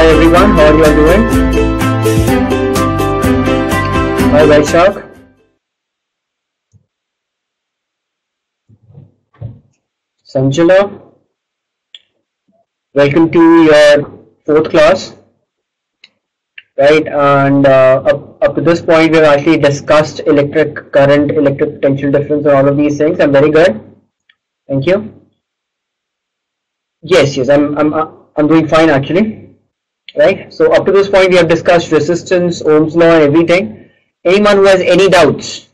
Hi everyone, how are you all doing? Hi White Shark. Sanjana. Welcome to your 4th class. Right, and up to this point we've actually discussed electric current, electric potential difference and all of these things. I'm very good. Thank you. Yes, I'm doing fine actually. Right, so up to this point we have discussed resistance, Ohm's law and everything. Anyone who has any doubts?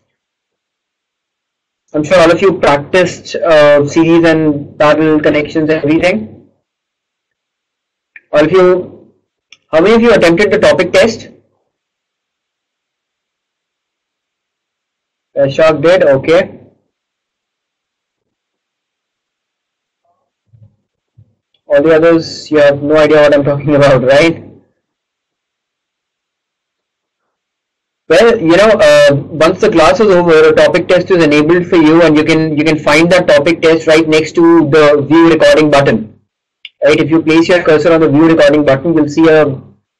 I'm sure all of you practiced series and parallel connections and everything. All of you, how many of you attempted the topic test? Ashok did, okay. All the others, you have no idea what I'm talking about, right? Well, you know, once the class is over, a topic test is enabled for you, and you can find that topic test right next to the view recording button. Right? If you place your cursor on the view recording button, you'll see a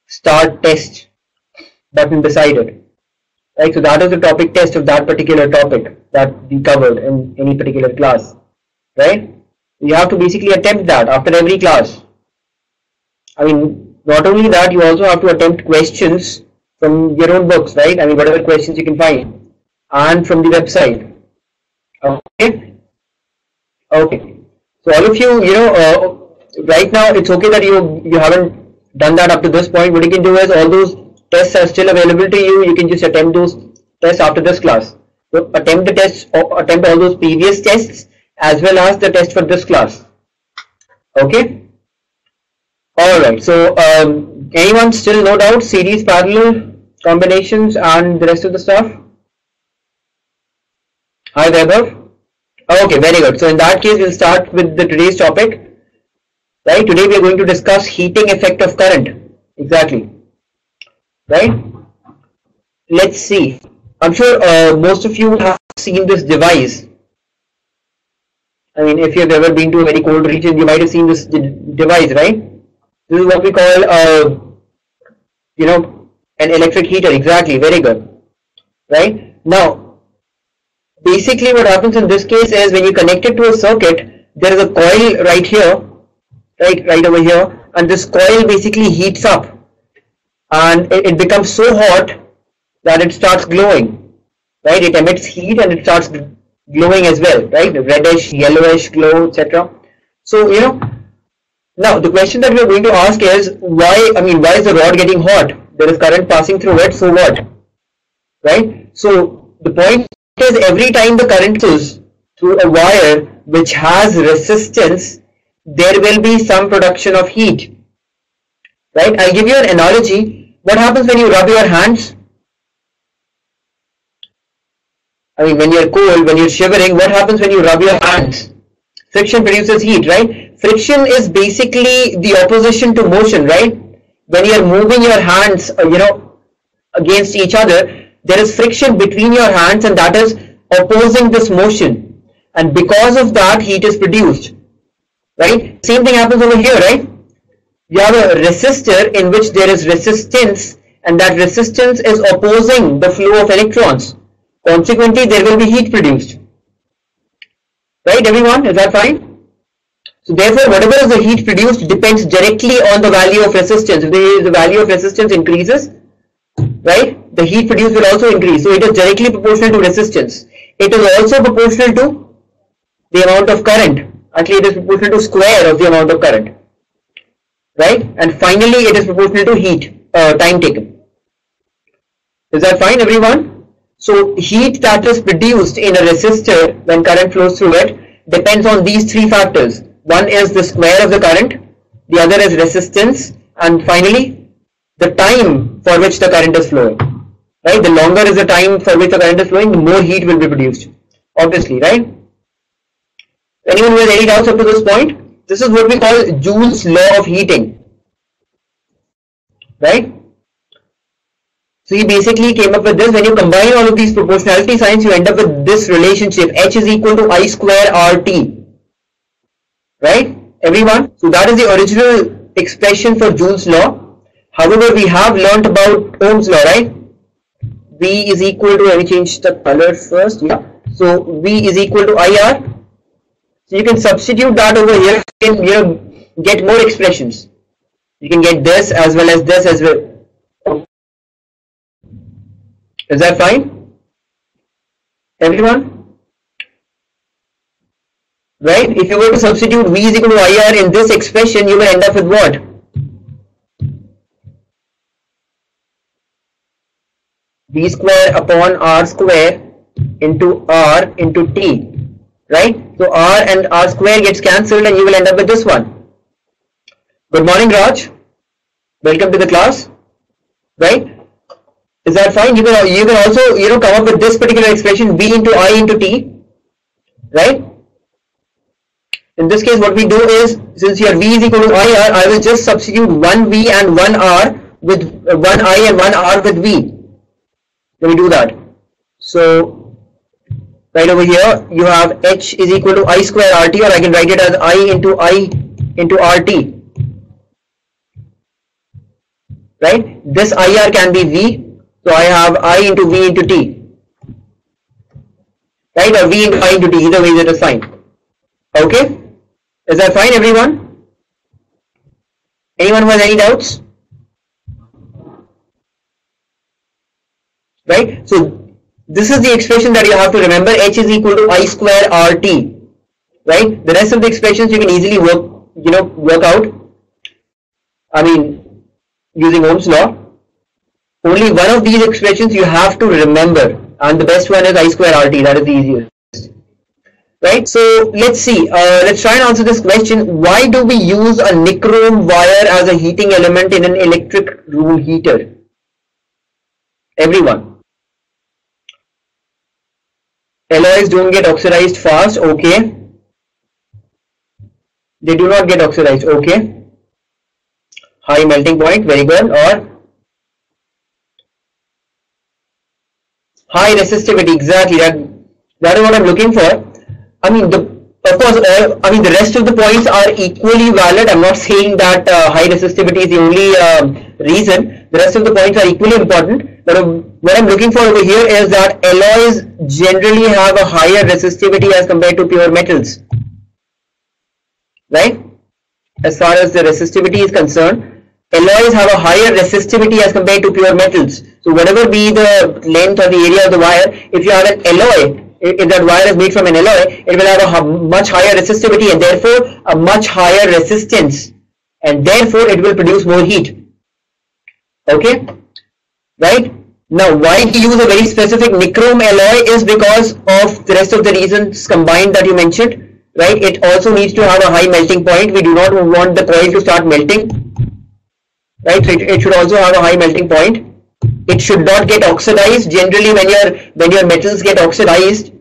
start test button beside it. Right? So that is the topic test of that particular topic that we covered in any particular class. Right? You have to basically attempt that after every class. I mean, not only that, you also have to attempt questions from your own books, right? I mean, whatever questions you can find, and from the website. Okay. Okay. So all of you, you know, right now it's okay that you haven't done that up to this point. What you can do is all those tests are still available to you. You can just attempt those tests after this class. So attempt the tests, or attempt all those previous tests, as well as the test for this class. Okay. Alright, so anyone still no doubt, series, parallel, combinations and the rest of the stuff? Hi Vaibhav. Okay, very good. So in that case we'll start with today's topic. Right, today we are going to discuss heating effect of current. Exactly. Right. Let's see. I'm sure most of you have seen this device. I mean, if you've ever been to a very cold region, you might have seen this device, right? This is what we call, you know, an electric heater. Exactly, very good. Right? Now, basically what happens in this case is when you connect it to a circuit, there is a coil right here, right over here, and this coil basically heats up and it becomes so hot that it starts glowing, right? It emits heat and it starts glowing as well, right? Reddish, yellowish glow, etc. So, you know, now the question that we are going to ask is why is the rod getting hot? There is current passing through it, so what? Right? So the point is, every time the current goes through a wire which has resistance, there will be some production of heat. Right? I'll give you an analogy. What happens when you rub your hands? I mean, when you're cold, when you're shivering, what happens when you rub your hands? Friction produces heat, right? Friction is basically the opposition to motion, right? When you're moving your hands, you know, against each other, there is friction between your hands and that is opposing this motion. And because of that, heat is produced, right? Same thing happens over here, right? You have a resistor in which there is resistance and that resistance is opposing the flow of electrons. Consequently, there will be heat produced. Right, everyone? Is that fine? So therefore, whatever is the heat produced depends directly on the value of resistance. If the value of resistance increases, right, the heat produced will also increase. So it is directly proportional to resistance. It is also proportional to the amount of current. Actually, it is proportional to square of the amount of current. Right? And finally, it is proportional to heat, time taken. Is that fine, everyone? So heat that is produced in a resistor when current flows through it depends on these three factors. One is the square of the current, the other is resistance, and finally the time for which the current is flowing. Right? The longer is the time for which the current is flowing, the more heat will be produced. Obviously, right? Anyone who has any doubts up to this point? This is what we call Joule's law of heating. Right? So he basically came up with this. When you combine all of these proportionality signs, you end up with this relationship. H is equal to I square RT. Right? Everyone? So that is the original expression for Joule's law. However, we have learnt about Ohm's law, right? V is equal to, let me change the color first. Yeah. So V is equal to IR. So you can substitute that over here. You can, get more expressions. You can get this as well as this as well. Is that fine? Everyone? Right? If you were to substitute V is equal to IR in this expression, you will end up with what? V square upon R square into R into T. Right? So R and R square gets cancelled and you will end up with this one. Good morning, Raj. Welcome to the class. Right? Is that fine? You can also come up with this particular expression V into I into T. Right? In this case, what we do is, since here V is equal to IR, I will just substitute one V and one R with one I and one R with V. Let me do that. So right over here you have H is equal to I square RT, or I can write it as I into RT. Right? This IR can be V, so I have I into V into T. Right? Or V into I into T, either way that is fine. Okay? Is that fine, everyone? Anyone who has any doubts? Right? So this is the expression that you have to remember. H is equal to I square RT. Right? The rest of the expressions you can easily work out. I mean, using Ohm's law. Only one of these expressions you have to remember, and the best one is I square RT. That is the easiest. Right? So let's see. Let's try and answer this question. Why do we use a nichrome wire as a heating element in an electric room heater? Everyone. Alloys don't get oxidized fast. Okay. They do not get oxidized. Okay. High melting point. Very good. Or high resistivity. Exactly. That is what I'm looking for. I mean, of course, the rest of the points are equally valid. I'm not saying that high resistivity is the only reason. The rest of the points are equally important. But what I'm looking for over here is that alloys generally have a higher resistivity as compared to pure metals. Right? As far as the resistivity is concerned, alloys have a higher resistivity as compared to pure metals. So whatever be the length or the area of the wire, if you have an alloy, if that wire is made from an alloy, it will have a much higher resistivity and therefore a much higher resistance, and therefore it will produce more heat. Okay? Right? Now, why we use a very specific nichrome alloy is because of the rest of the reasons combined that you mentioned. Right? It also needs to have a high melting point. We do not want the coil to start melting. Right? So it should also have a high melting point. It should not get oxidized. Generally, when your metals get oxidized,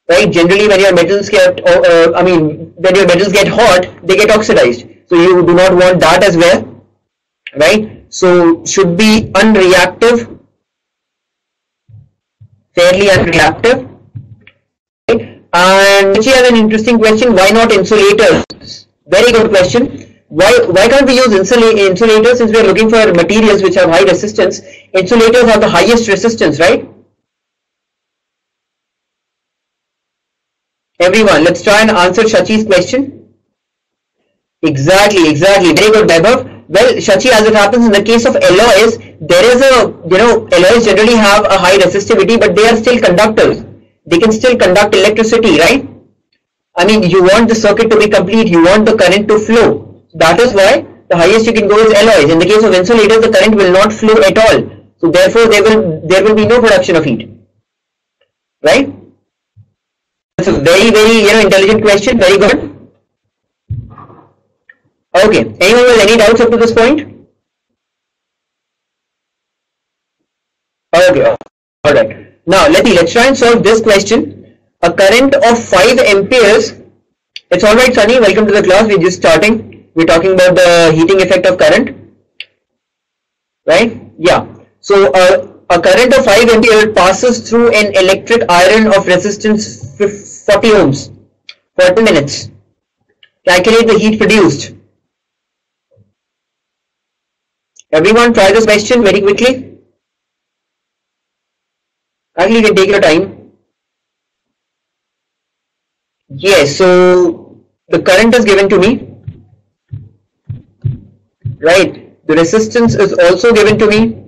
right? Generally, when your metals get, when your metals get hot, they get oxidized. So you do not want that as well, right? So should be unreactive, fairly unreactive. Right? And she has an interesting question. Why not insulators? Very good question. Why can't we use insulators, since we are looking for materials which have high resistance? Insulators have the highest resistance, right? Everyone, let's try and answer Shachi's question. Exactly. Very good, Vaibhav. Well, Shachi, as it happens in the case of alloys, there is alloys generally have a high resistivity, but they are still conductors. They can still conduct electricity, right? I mean, you want the circuit to be complete, you want the current to flow. That is why the highest you can go is alloys. In the case of insulators, the current will not flow at all. So therefore, there will be no production of heat. Right? That's a very, very intelligent question. Very good. Okay. Anyone with any doubts up to this point? Okay. All right. Now let's try and solve this question. A current of 5 amperes. It's all right, Sunny. Welcome to the class. We're just starting. We're talking about the heating effect of current, right? Yeah. So a current of 5 ampere passes through an electric iron of resistance 40 ohms for 10 minutes. Calculate the heat produced. Everyone try this question very quickly. Actually, you can take your time. Yes, so the current is given to me, right? The resistance is also given to me,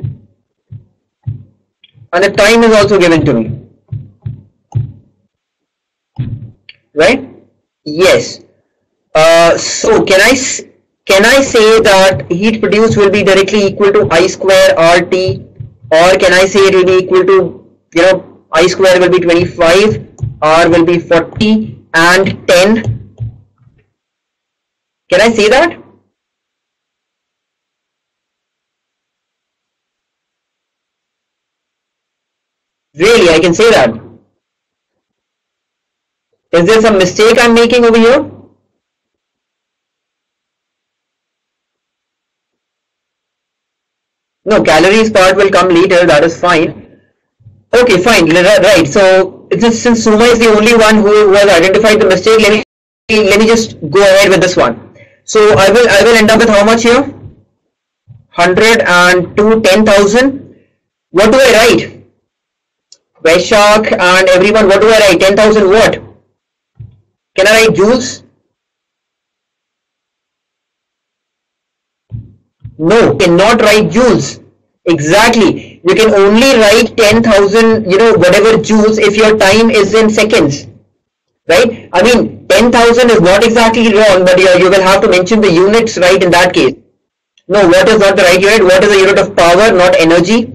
and the time is also given to me, right? Yes. So can I say that heat produced will be directly equal to I square RT, or can I say it will be equal to, I square will be 25, R will be 40 and 10? Can I say that? Really, I can say that. Is there some mistake I'm making over here? No, calories part will come later, that is fine. Okay, fine, right. So since Suma is the only one who has identified the mistake, let me just go ahead with this one. So I will end up with how much here? 102, 10,000. What do I write? Vaishak and everyone, what do I write? 10,000 what? Can I write joules? No, cannot write joules. Exactly. You can only write 10,000, whatever joules if your time is in seconds. Right? I mean, 10,000 is not exactly wrong, but you will have to mention the units right in that case. No, what is not the right unit? What is the unit of power, not energy?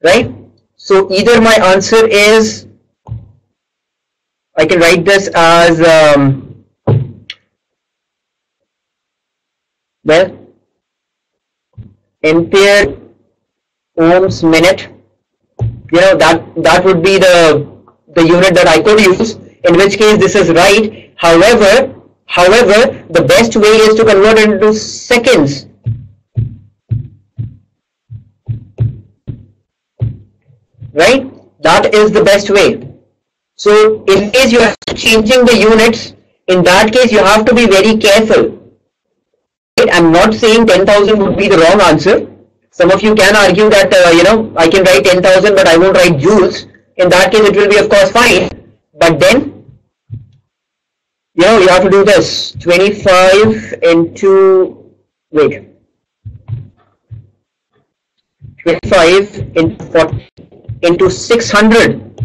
Right? So either my answer is, I can write this as, ampere ohms minute. That would be the unit that I could use, in which case this is right. However, the best way is to convert it into seconds. Right? That is the best way. So in case you are changing the units, in that case you have to be very careful. I'm not saying 10,000 would be the wrong answer. Some of you can argue that, I can write 10,000 but I won't write joules. In that case it will be of course fine. But then, you have to do this. 25 into, 25 into 40 into 600.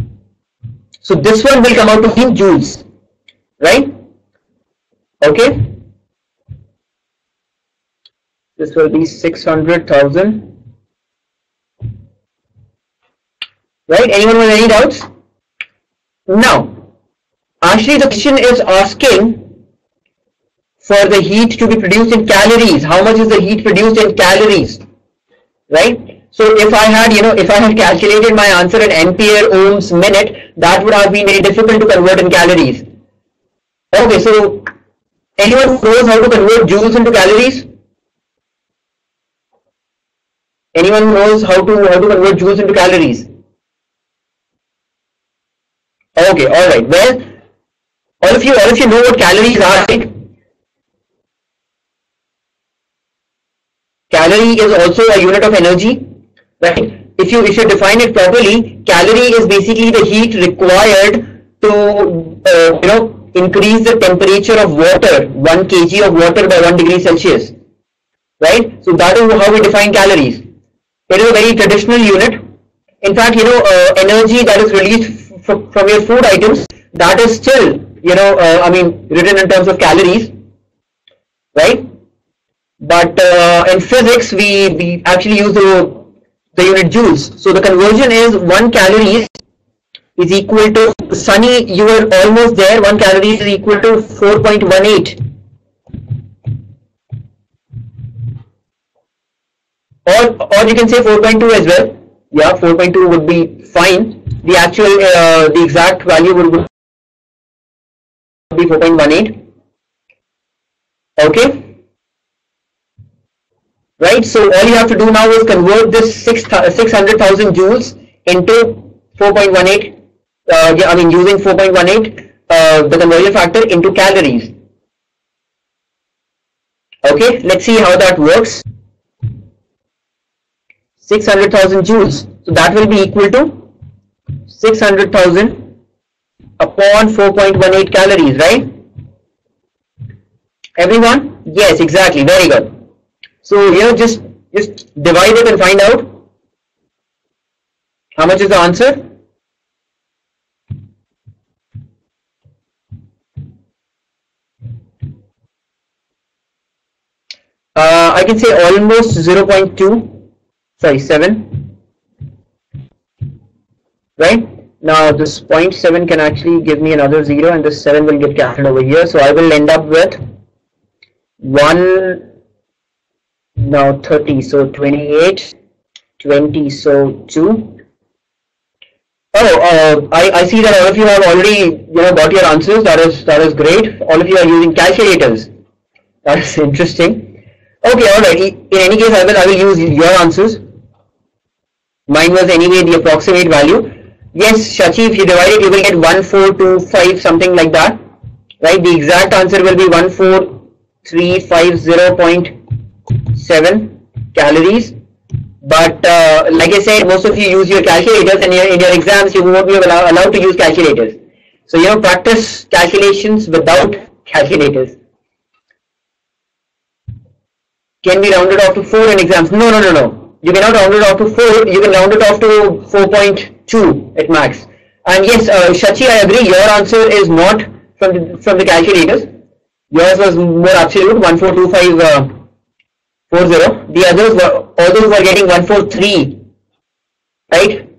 So this one will come out to be joules. Right? Okay. This will be 600,000. Right? Anyone with any doubts? Now, actually the question is asking for the heat to be produced in calories. How much is the heat produced in calories? Right? So if I had, if I had calculated my answer in ampere ohms minute, that would have been very difficult to convert in calories. Okay, so anyone who knows how to convert joules into calories? Anyone who knows how to convert joules into calories? Okay, all right. Well, all of you know what calories are, right? Calorie is also a unit of energy, right? If you define it properly, calorie is basically the heat required to increase the temperature of water, 1 kg of water by 1 degree Celsius, right? So that is how we define calories. It is a very traditional unit. In fact, energy that is released from your food items, that is still, written in terms of calories, right? But in physics, we actually use the unit joules. So the conversion is 1 calorie is equal to, Sunny, you were almost there, 1 calorie is equal to 4.18. Or you can say 4.2 as well. Yeah, 4.2 would be fine. The actual, the exact value would be 4.18. Okay. Right. So all you have to do now is convert this 600,000 joules into 4.18. Using 4.18, the conversion factor into calories. Okay. Let's see how that works. 600,000 joules. So that will be equal to 600,000 upon 4.18 calories, right? Everyone? Yes, exactly. Very good. So just divide it and find out how much is the answer. I can say almost 0.2, sorry, 7, right? Now this 0.7 can actually give me another 0, and this 7 will get captured over here. So I will end up with 1, now 30, so 28, 20, so 2. Oh, I see that all of you have already got your answers. That is great. All of you are using calculators. That is interesting. Okay, alright. In any case, I will use your answers. Mine was anyway the approximate value. Yes, Shachi, if you divide it, you will get 1425, something like that. Right? The exact answer will be 14350.7 calories. But like I said, most of you use your calculators, and in your exams you won't be allowed to use calculators. So practice calculations without calculators. Can be rounded off to 4 in exams. No. You cannot round it off to 4. You can round it off to 4.2 at max. And yes, Shachi, I agree. Your answer is not from the calculators. Yours was more absolute, 142540. The others all those were getting 143, right?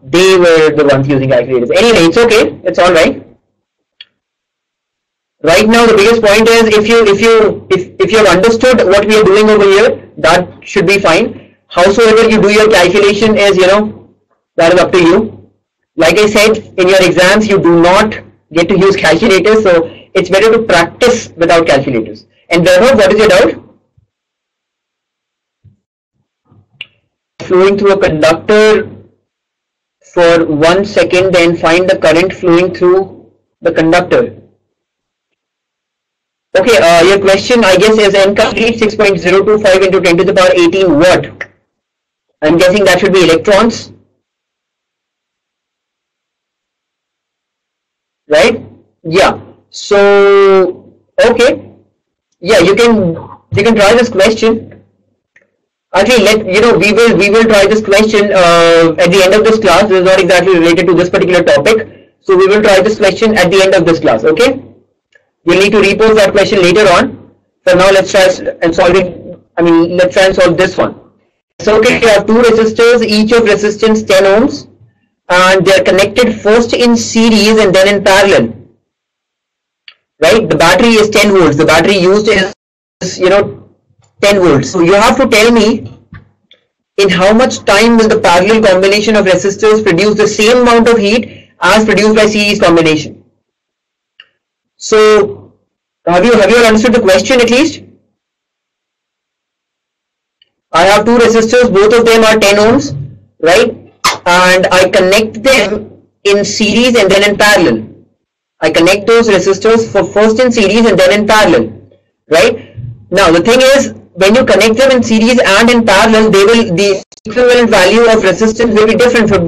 They were the ones using calculators. Anyway, it's okay. It's all right. Right now, the biggest point is if you have understood what we are doing over here, that should be fine. Howsoever you do your calculation is that is up to you. Like I said, in your exams you do not get to use calculators, so it's better to practice without calculators. And Bernard, what is your doubt? Flowing through a conductor for 1 second, then find the current flowing through the conductor. Okay, your question, I guess, is n complete 6.025 into 10 to the power 18 what? I'm guessing that should be electrons, right? Yeah. So okay, yeah, you can try this question. Actually, we will try this question at the end of this class. This is not exactly related to this particular topic, so we will try this question at the end of this class. Okay. You'll need to repose that question later on. For now, let's try and solve this one. So, okay, you have two resistors, each of resistance 10 ohms, and they are connected first in series and then in parallel. Right? The battery is 10 volts. The battery used is 10 volts. So you have to tell me in how much time will the parallel combination of resistors produce the same amount of heat as produced by series combination. So, have you understood the question at least? I have two resistors, both of them are 10 ohms, right? And I connect them in series and then in parallel. I connect those resistors for first in series and then in parallel, right? Now the thing is, when you connect them in series and in parallel, the equivalent value of resistance will be different for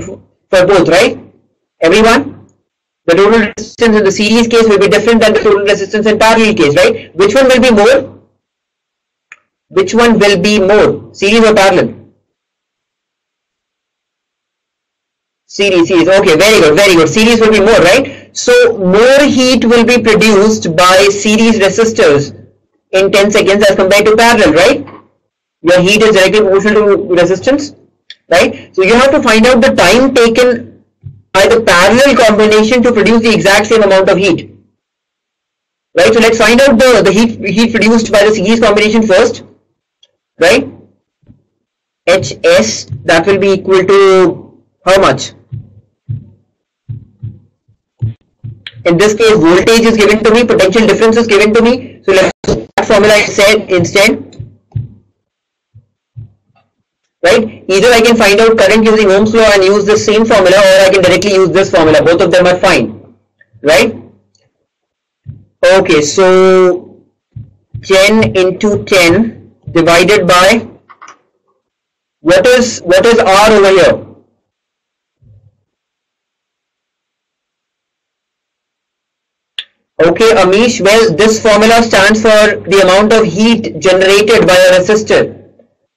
both, right? Everyone? The total resistance in the series case will be different than the total resistance in parallel case, right? Which one will be more? Which one will be more? Series or parallel? Series. Okay, very good. Series will be more, right? So more heat will be produced by series resistors in 10 seconds as compared to parallel, right? Your heat is directly proportional to resistance, right? So you have to find out the time taken by the parallel combination to produce the exact same amount of heat, right? So let's find out the heat produced by the series combination first, right? HS, that will be equal to how much? In this case, voltage is given to me, potential difference is given to me. So let's use that formula instead. Right? Either I can find out current using Ohm's law and use the same formula, or I can directly use this formula. Both of them are fine. Right? Okay, so 10 into 10 divided by what is R over here? Okay, Amish, well, this formula stands for the amount of heat generated by a resistor,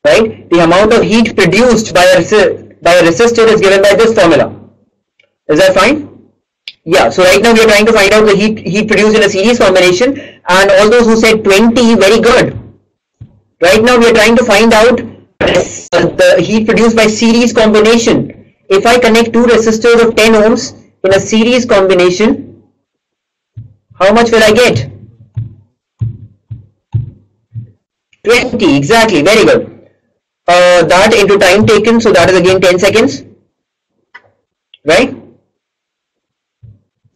right? The amount of heat produced by a resistor is given by this formula. Is that fine? Yeah, so right now we are trying to find out the heat produced in a series combination, and all those who said 20, very good. Right now we are trying to find out the heat produced by series combination. If I connect two resistors of 10 ohms in a series combination, how much will I get? 20, exactly, very good. That into time taken, so that is again 10 seconds, right?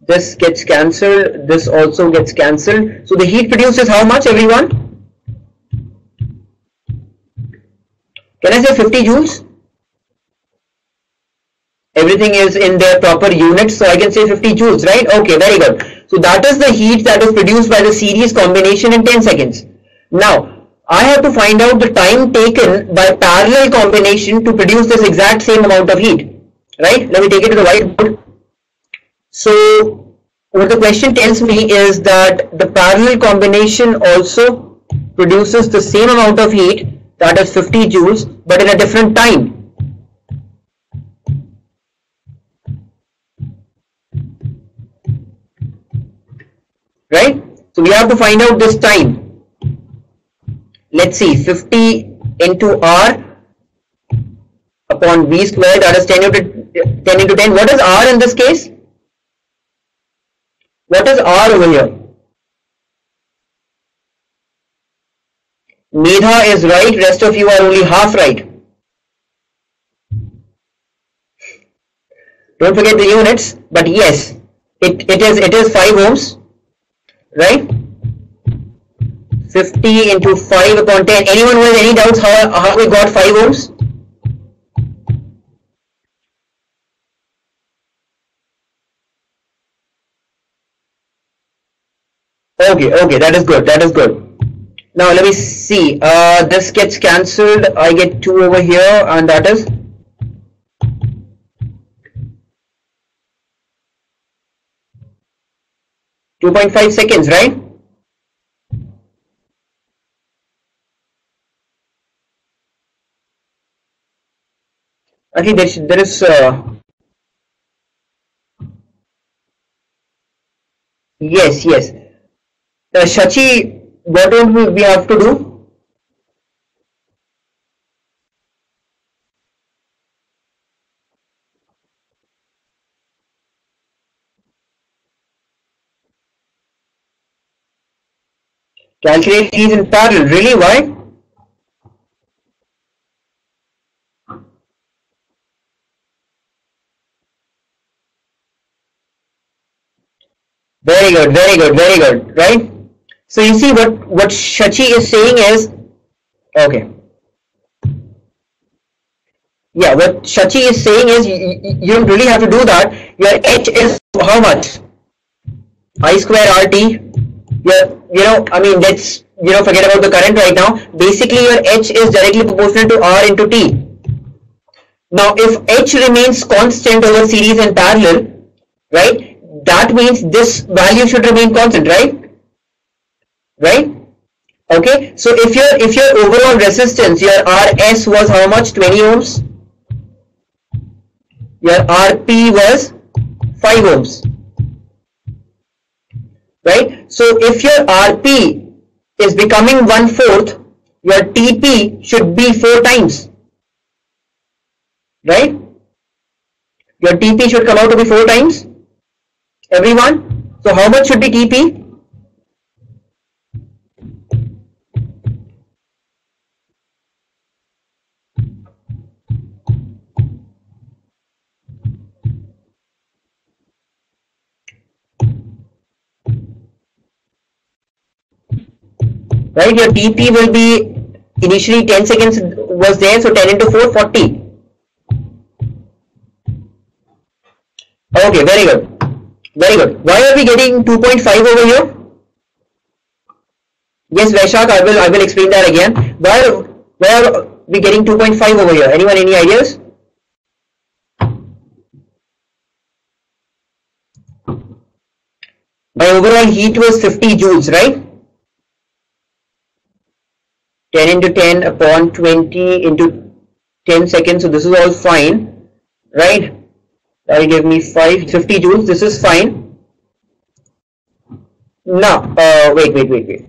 This gets cancelled, this also gets cancelled. So the heat produced is how much, everyone? Can I say 50 joules? Everything is in their proper units, so I can say 50 joules, right? Okay, very good. So that is the heat that is produced by the series combination in 10 seconds. Now, I have to find out the time taken by parallel combination to produce this exact same amount of heat, right? Let me take it to the whiteboard. So, what the question tells me is that the parallel combination also produces the same amount of heat, that is 50 joules, but in a different time. Right? So we have to find out this time. Let's see, 50 into R upon V square, that is 10 into 10. What is R in this case? What is R over here? Medha is right, rest of you are only half right. Don't forget the units, but yes, it is 5 ohms. Right? 50 into 5 upon 10. Anyone who has any doubts how we got 5 ohms? Okay, that is good, that is good. Now let me see, this gets cancelled, I get 2 over here, and that is 2.5 seconds, right? I think there is yes. Shachi, what don't we have to do? Calculate these in parallel. Really? Why? Very good. Right? So you see what Shachi is saying is, okay. Yeah, what Shachi is saying is you don't really have to do that. Your H is how much? I square RT. I mean, let's, forget about the current right now. Basically, your H is directly proportional to R into T. Now, if H remains constant over series and parallel, right, that means this value should remain constant, right? Right? Okay. So, if your overall resistance, your RS was how much? 20 ohms. Your RP was 5 ohms. Right? So if your RP is becoming 1/4, your TP should be 4 times. Right? Your TP should come out to be 4 times. Everyone? So how much should be TP? Right, your TP will be initially 10 seconds was there, so 10 into 4, 40. Okay, very good. Why are we getting 2.5 over here? Yes, Vaishak, I will explain that again. Why be getting 2.5 over here? Anyone, any ideas? My overall heat was 50 joules, right? 10 into 10 upon 20 into 10 seconds. So this is all fine, right? That will give me 50 joules. This is fine. Now, wait.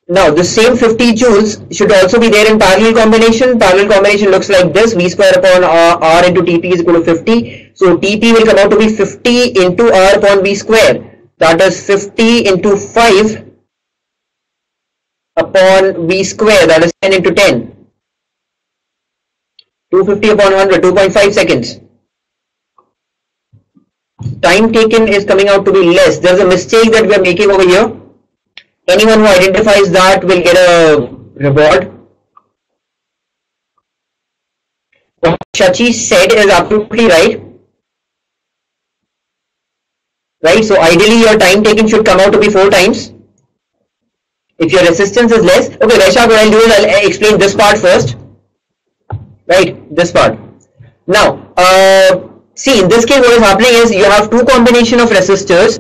Now, the same 50 joules should also be there in parallel combination. Parallel combination looks like this. V square upon R into Tp is equal to 50. So, Tp will come out to be 50 into R upon V square. That is 50 into 5 upon V square. That is 10 into 10. 250 upon 100, 2.5 seconds. Time taken is coming out to be less. There's a mistake that we are making over here. Anyone who identifies that will get a reward. What Shachi said is absolutely right. Right, so ideally your time taken should come out to be 4 times. If your resistance is less, okay, Vaishak, what I'll do is I'll explain this part first. Right, this part. Now, see, in this case what is happening is you have two combination of resistors.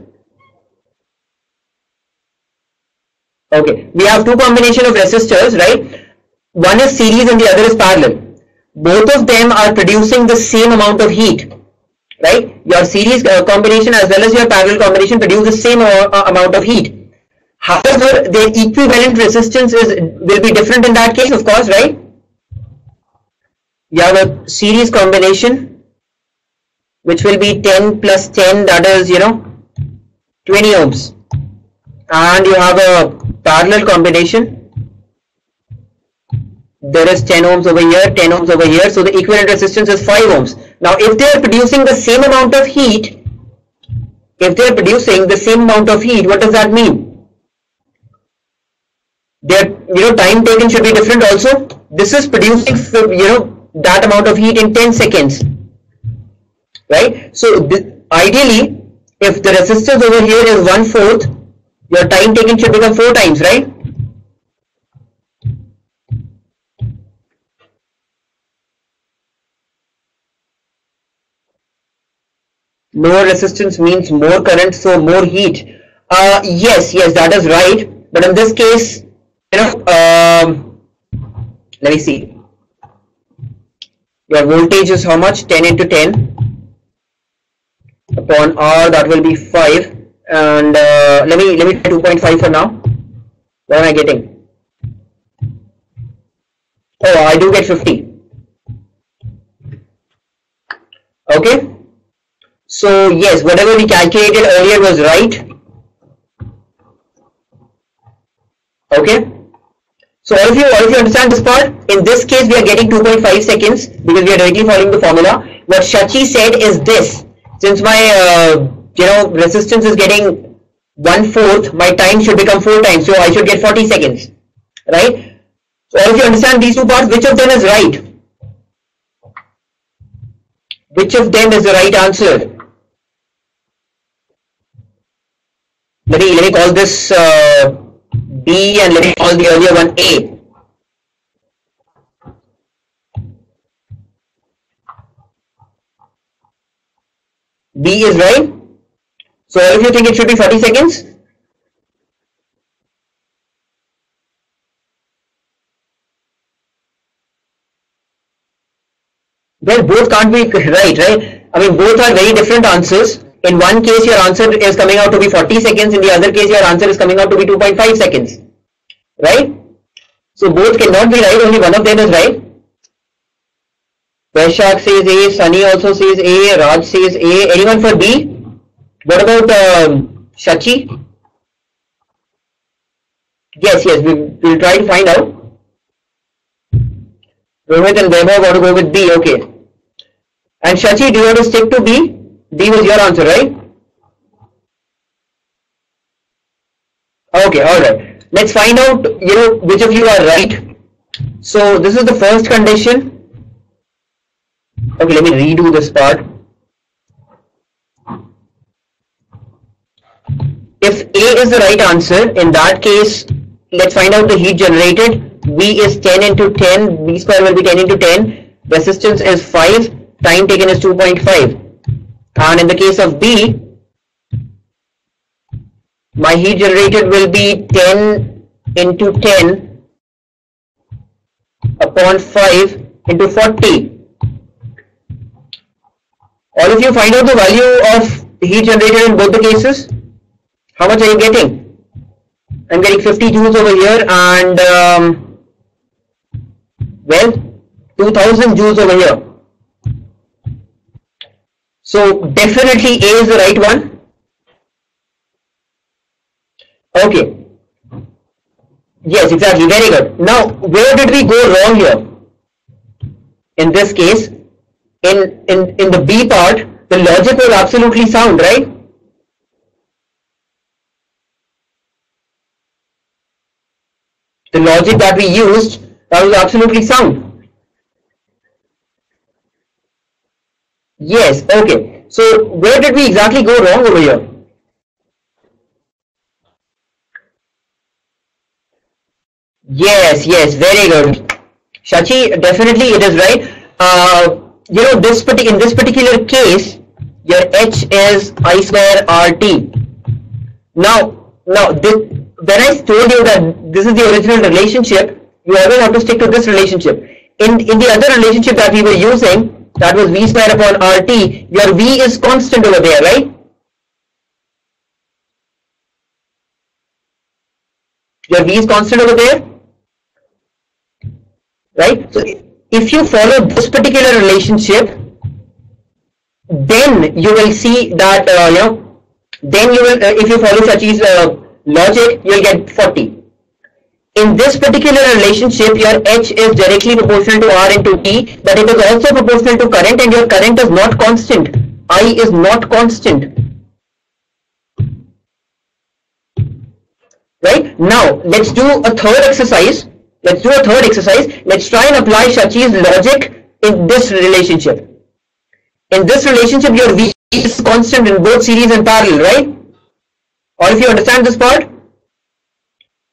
Okay, we have two combination of resistors, right? One is series and the other is parallel. Both of them are producing the same amount of heat, right? Your series combination as well as your parallel combination produce the same amount of heat. However, their equivalent resistance will be different in that case, of course, right? You have a series combination which will be 10 plus 10, that is, 20 ohms. And you have a parallel combination. There is 10 ohms over here, 10 ohms over here. So the equivalent resistance is 5 ohms. Now, if they are producing the same amount of heat, what does that mean? Their, time taken should be different also. This is producing, that amount of heat in 10 seconds. Right? So, ideally, if the resistance over here is 1/4, your time taken should become 4 times, right? Lower resistance means more current, so more heat. Yes, that is right. But in this case, let me see. Your voltage is how much? 10 into 10 upon R, that will be 5. And let me try 2.5 for now. What am I getting? Oh, I do get 50. Okay. So yes, whatever we calculated earlier was right. Okay. So all of you understand this part. In this case, we are getting 2.5 seconds because we are directly following the formula. What Shachi said is this: since my resistance is getting 1/4, my time should become 4 times. So I should get 40 seconds, right? So all of you understand these two parts. Which of them is right? Which of them is the right answer? Let me call this B and let me call the earlier one A. B is right. So all of you think it should be 40 seconds? Well, both can't be right? I mean, both are very different answers. In one case, your answer is coming out to be 40 seconds. In the other case, your answer is coming out to be 2.5 seconds. Right? So both cannot be right. Only one of them is right. Vaishak says A. Sunny also says A. Raj says A. Anyone for B? What about Shachi? Yes, we'll try to find out. Rohit and Vaibhav want to go with B. Okay. And Shachi, do you want to stick to B? D was your answer, right? Okay, alright. Let's find out, which of you are right. So, this is the first condition. Okay, let me redo this part. If A is the right answer, in that case, let's find out the heat generated. V is 10 into 10, V square will be 10 into 10, resistance is 5, time taken is 2.5. And in the case of B, my heat generated will be 10 into 10 upon 5 into 40. All of you find out the value of heat generated in both the cases. How much are you getting? I'm getting 50 joules over here and well, 2000 joules over here. So definitely A is the right one. Okay. Yes, exactly. Very good. Now, where did we go wrong here? In this case, in the B part, the logic was absolutely sound, right? The logic that we used, that was absolutely sound. Yes, okay. So where did we exactly go wrong over here? Yes, very good. Shachi, definitely it is right. You know, in this particular case, your H is I square RT. Now when I told you that this is the original relationship, you always have to stick to this relationship. In the other relationship that we were using, that was V square upon RT, your V is constant over there, right? Your V is constant over there, right? So if you follow this particular relationship, then you will see that then you will if you follow Shachi's logic, you will get 40. In this particular relationship, your H is directly proportional to R into T, but it is also proportional to current, and your current is not constant. I is not constant. Right? Now, let's do a third exercise. Let's try and apply Shachi's logic in this relationship. In this relationship, your V is constant in both series and parallel, right? Or if you understand this part,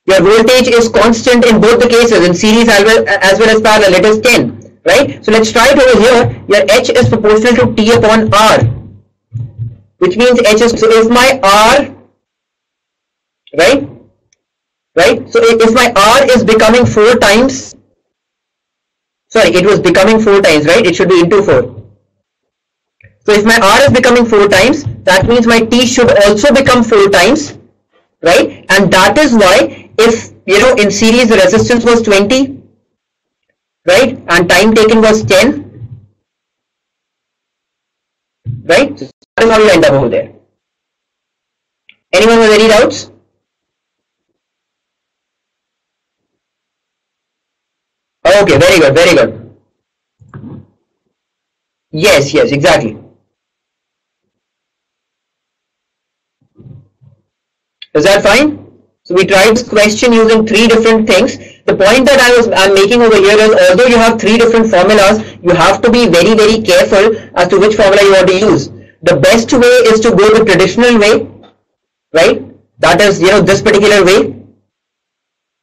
your voltage is constant in both the cases, in series as well as parallel. It is 10, right? So let's try it over here. Your H is proportional to T upon R, which means H is, so if my R, right? So if my R is becoming 4 times, sorry, it was becoming 4 times, right? It should be into 4. So if my R is becoming 4 times, that means my T should also become 4 times, right? And that is why, if in series the resistance was 20, right, and time taken was 10, right? So that is how you end up over there. Anyone with any doubts? Okay, very good. Yes, exactly. Is that fine? So we tried this question using 3 different things. The point that I'm making over here is, although you have 3 different formulas, you have to be very careful as to which formula you want to use. The best way is to go the traditional way, right? That is, this particular way.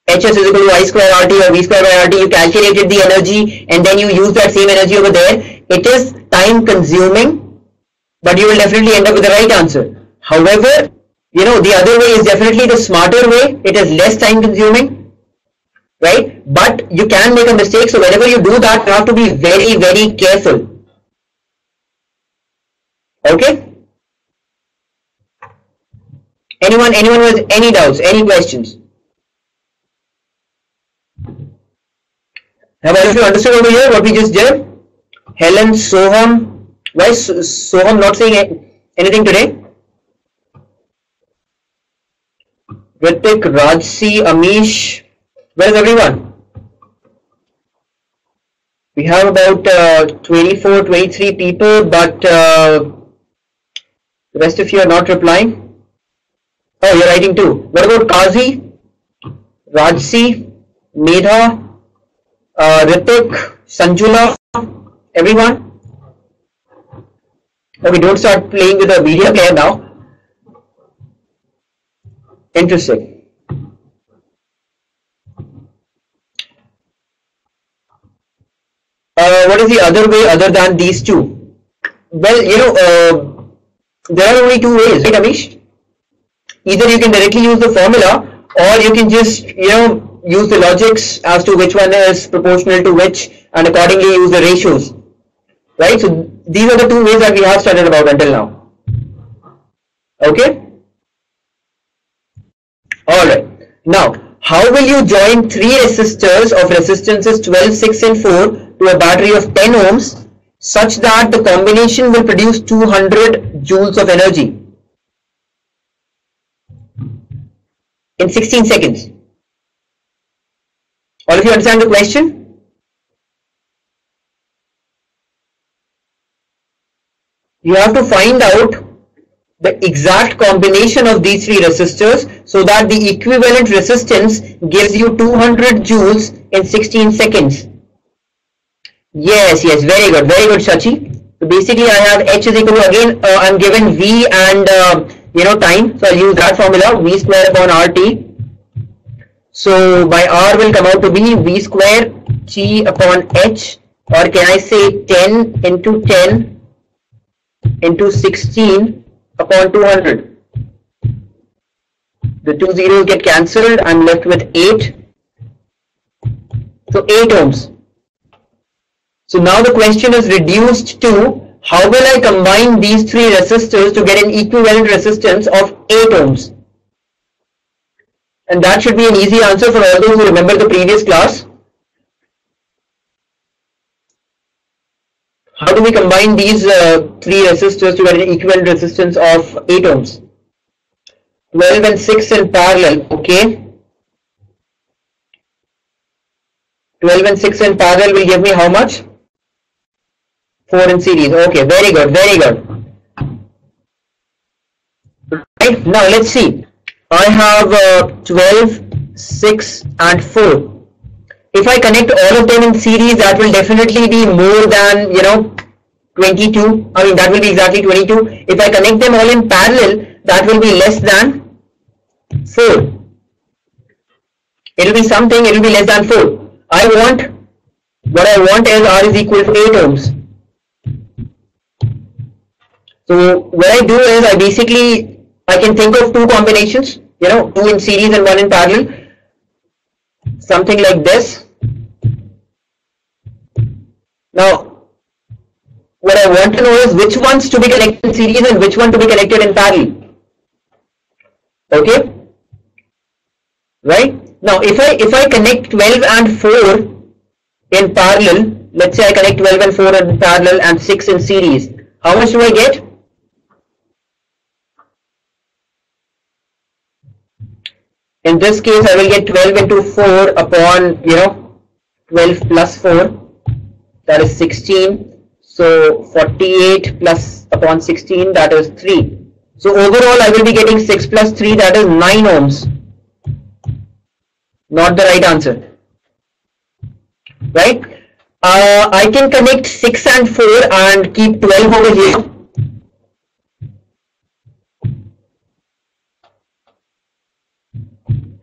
Hs is equal to I square RT or V square by RT. You calculated the energy and then you use that same energy over there. It is time consuming, but you will definitely end up with the right answer. However, the other way is definitely the smarter way. It is less time consuming, right? But you can make a mistake. So whenever you do that, you have to be very careful. Okay? Anyone with any doubts, any questions? Have all of you understood over here what we just did? Helen, Soham. Why is Soham not saying anything today? Ritik, Rajsi, Amish. Where is everyone? We have about 24, 23 people, but the rest of you are not replying. Oh, you're writing too. What about Kazi, Rajsi, Medha, Ritik, Sanjula, everyone? Okay, don't start playing with the media player now. Interesting. what is the other way other than these two? Well, there are only two ways, right, Amish? Either you can directly use the formula, or you can just, use the logics as to which one is proportional to which, and accordingly use the ratios, right? So these are the two ways that we have studied about until now. Okay? Alright. Now, how will you join three resistors of resistances 12, 6 and 4 to a battery of 10 ohms such that the combination will produce 200 joules of energy in 16 seconds? All of you understand the question? You have to find out the exact combination of these three resistors so that the equivalent resistance gives you 200 joules in 16 seconds. Yes, very good, Shachi. So basically I have H is equal to, again, I'm given V and time, so I'll use that formula, V square upon RT. So my R will come out to be V square T upon H, or can I say 10 into 10 into 16 upon 200. The two zeros get cancelled. I'm left with 8. So 8 ohms. So now the question is reduced to how will I combine these three resistors to get an equivalent resistance of 8 ohms. And that should be an easy answer for all those who remember the previous class. How do we combine these three resistors to get an equivalent resistance of 8 ohms? 12 and 6 in parallel, okay. 12 and 6 in parallel will give me how much? 4 in series, okay, very good. Right, now let's see. I have 12, 6 and 4. If I connect all of them in series, that will definitely be more than 22. I mean, that will be exactly 22. If I connect them all in parallel, that will be less than 4. It will be something, it will be less than 4. What I want is R is equal to 8 ohms. So what I do is I can think of two combinations, 2 in series and 1 in parallel. Something like this. Now, what I want to know is which ones to be connected in series and which one to be connected in parallel. Okay? Right? Now, if I connect 12 and 4 in parallel, let's say I connect 12 and 4 in parallel and 6 in series, how much do I get? In this case, I will get 12 into 4 upon, 12 plus 4, that is 16. So 48 plus upon 16, that is 3. So overall, I will be getting 6 plus 3, that is 9 ohms. Not the right answer. Right? I can connect 6 and 4 and keep 12 over here.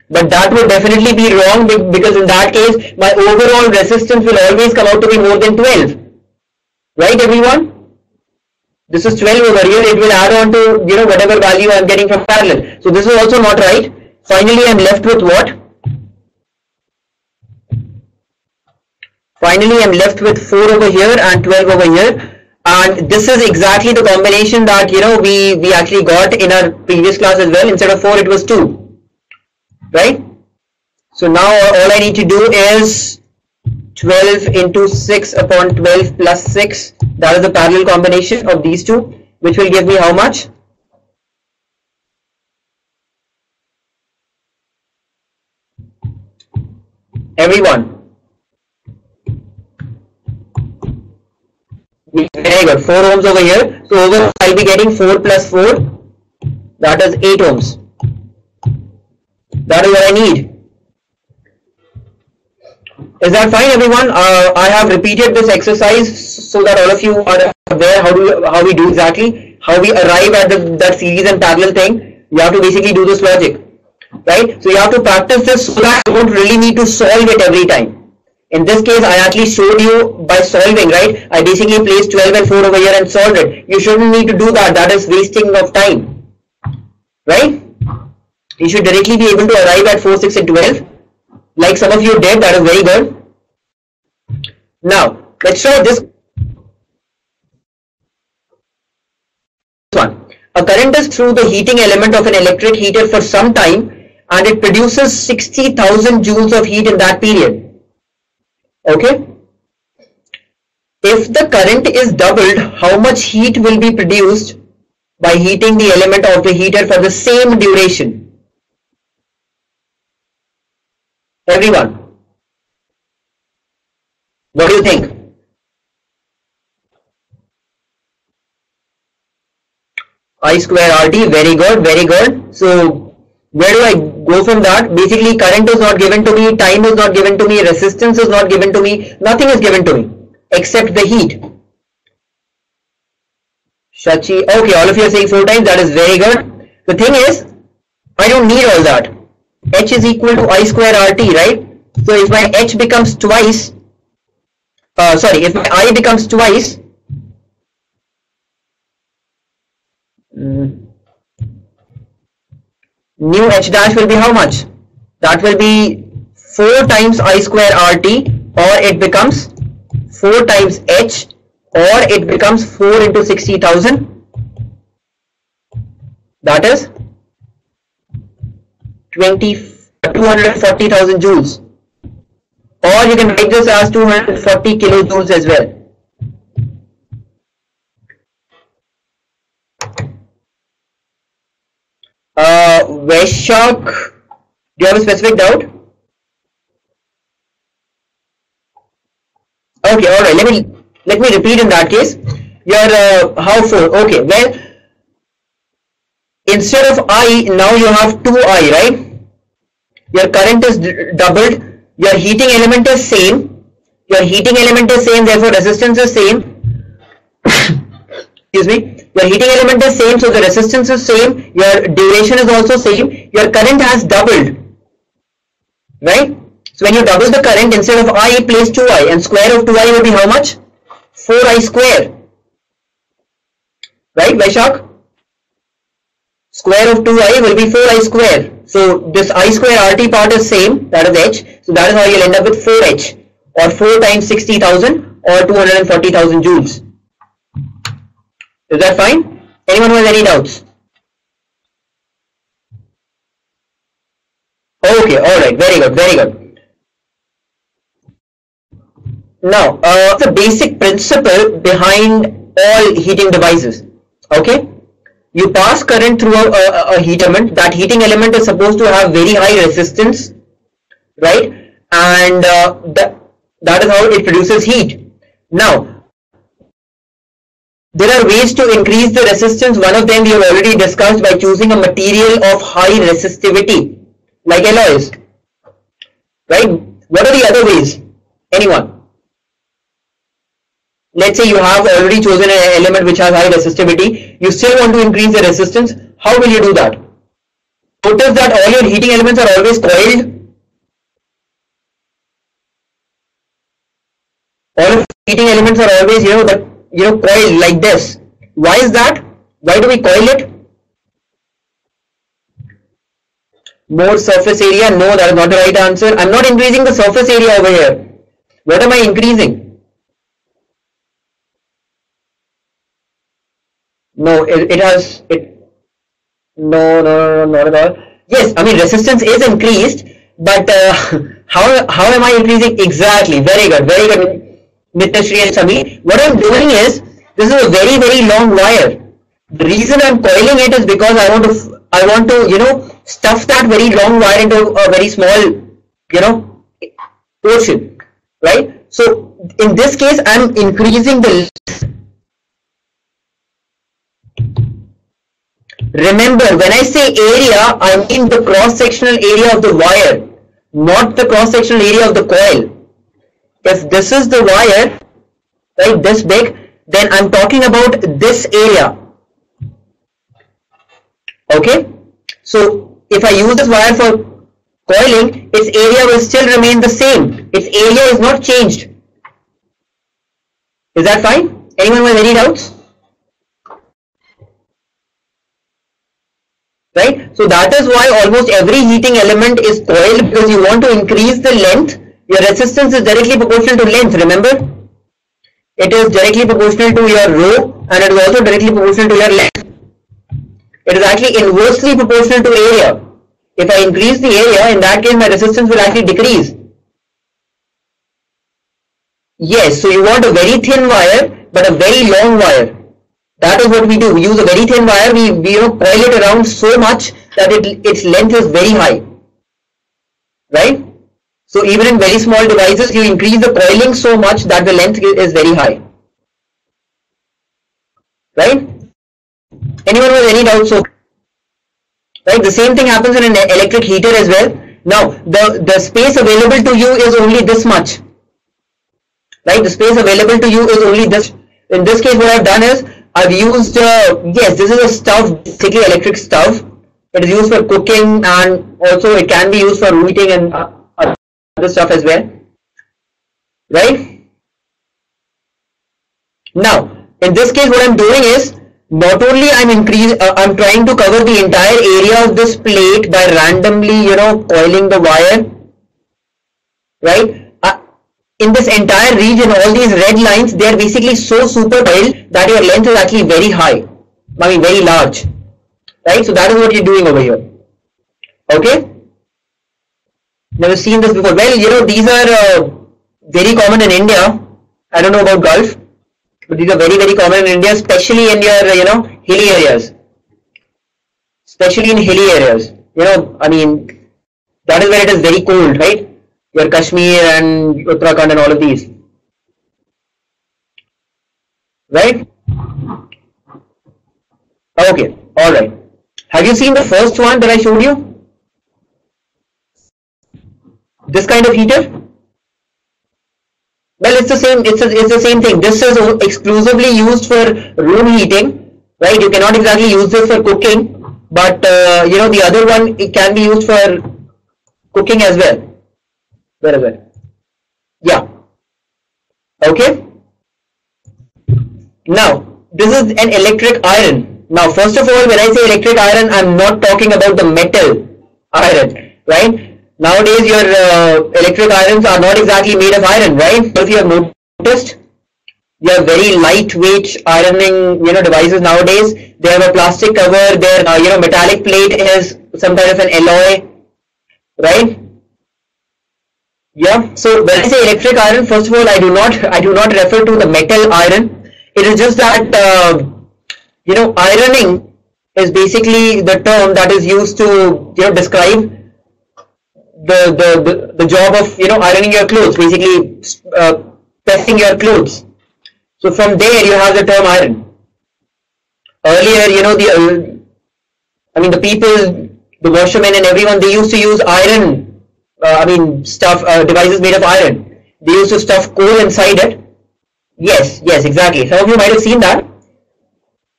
But that would definitely be wrong, because in that case my overall resistance will always come out to be more than 12. Right, everyone? This is 12 over here, it will add on to whatever value I am getting from parallel. So this is also not right. Finally I am left with what? Finally I am left with 4 over here and 12 over here. And this is exactly the combination that we actually got in our previous class as well. Instead of 4 it was 2. Right? So now all I need to do is 12 into 6 upon 12 plus 6. That is the parallel combination of these two, which will give me how much? Everyone. Very good. 4 ohms over here. So overall I'll be getting 4 plus 4. That is 8 ohms. That is what I need. Is that fine, everyone? I have repeated this exercise so that all of you are aware how we do exactly, how we arrive at that series and parallel thing. You have to basically do this logic, right? So you have to practice this so that you don't really need to solve it every time. In this case, I actually showed you by solving, right? I basically placed 12 and 4 over here and solved it. You shouldn't need to do that. That is wasting of time, right? You should directly be able to arrive at 4, 6 and 12. Like some of you did, that is very good. Now, let's try this one. A current is through the heating element of an electric heater for some time and it produces 60,000 joules of heat in that period. Okay. If the current is doubled, how much heat will be produced by heating the element of the heater for the same duration? Everyone, what do you think? I square RT, very good, very good. So where do I go from that? Basically, current is not given to me, time is not given to me, resistance is not given to me, nothing is given to me except the heat. Shachi, okay, all of you are saying 4 times, that is very good. The thing is, I don't need all that. H is equal to I square RT, right? So if my H becomes twice, if my I becomes twice, new H dash will be how much? That will be 4 times I square RT, or it becomes 4 times H, or it becomes 4 into 60,000. That is 240,000 joules. Or you can write this as 240 kilojoules as well. Vaishak, do you have a specific doubt? Okay, all right. Let me repeat in that case. Your how 4? Okay, well, instead of I, now you have 2I, right? Your current is doubled. Your heating element is same. Therefore resistance is same. Excuse me. Your heating element is same, so the resistance is same. Your duration is also same. Your current has doubled, right? So when you double the current, instead of I, place 2I, and square of 2I will be how much? 4I square, right, Vaishak? Square of 2I will be 4I square. So this I square RT part is same, that is H. So that is how you'll end up with 4H, or 4 times 60,000, or 240,000 joules. Is that fine? Anyone who has any doubts? Okay, alright, very good, very good. Now, the basic principle behind all heating devices. Okay? You pass current through a heat element. That heating element is supposed to have very high resistance, right? And that is how it produces heat. Now, there are ways to increase the resistance. One of them we have already discussed by choosing a material of high resistivity, like alloys, right? What are the other ways? Anyone? Let's say you have already chosen an element which has high resistivity. You still want to increase the resistance. How will you do that? Notice that all your heating elements are always coiled. All of the heating elements are always, coiled like this. Why is that? Why do we coil it? More surface area? No, that is not the right answer. I'm not increasing the surface area over here. What am I increasing? No, no, not at all. Yes, I mean resistance is increased, but how am I increasing? Exactly, very good, Nitya and Sami. What I'm doing is, this is a very, very long wire. The reason I'm coiling it is because I want to stuff that very long wire into a very small portion, right? So in this case, I'm increasing the. Remember, when I say area, I mean the cross-sectional area of the wire, not the cross-sectional area of the coil. If this is the wire, right, this big, then I'm talking about this area. Okay? So, if I use this wire for coiling, its area will still remain the same. Its area is not changed. Is that fine? Anyone with any doubts? Right? So that is why almost every heating element is coiled, because you want to increase the length. Your resistance is directly proportional to length, remember? It is directly proportional to your rho, and it is also directly proportional to your length. It is actually inversely proportional to area. If I increase the area, in that case my resistance will actually decrease. Yes, so you want a very thin wire but a very long wire. That is what we do. We use a very thin wire, we coil it around so much that its length is very high. Right? So even in very small devices, you increase the coiling so much that the length is very high. Right? Anyone with any doubts? So, right, the same thing happens in an electric heater as well. Now, the space available to you is only this much. Right? The space available to you is only this. In this case, what I've done is, I've used, yes, this is a stove, basically electric stove. It is used for cooking, and also it can be used for heating and other stuff as well. Right? Now, in this case, what I'm doing is, not only I'm trying to cover the entire area of this plate by randomly, coiling the wire. Right? In this entire region, all these red lines, they are basically so super coiled that your length is actually very high. I mean, very large. Right? So that is what you're doing over here. Okay? Never seen this before. Well, these are very common in India. I don't know about Gulf, but these are very, very common in India, especially in your, hilly areas. Especially in hilly areas. I mean, that is where it is very cold, right? Your Kashmir and Uttarakhand and all of these. Right? Okay, alright. Have you seen the first one that I showed you? This kind of heater? Well, it's the same. It's the same thing. This is exclusively used for room heating, right? You cannot exactly use this for cooking, but the other one, it can be used for cooking as well. Very well. Yeah. Okay. Now, this is an electric iron. Now, first of all, when I say electric iron, I'm not talking about the metal iron, right? Nowadays, your electric irons are not exactly made of iron, right? If you have noticed, you have very lightweight ironing, devices nowadays. They have a plastic cover. Their, metallic plate is some kind of an alloy, right? Yeah. So when I say electric iron, first of all, I do not refer to the metal iron. It is just that ironing is basically the term that is used to describe the job of ironing your clothes, basically pressing your clothes. So from there you have the term iron. Earlier, the people, the washermen and everyone, they used to use iron. Devices made of iron. They used to stuff coal inside it. Yes, exactly. Some of you might have seen that.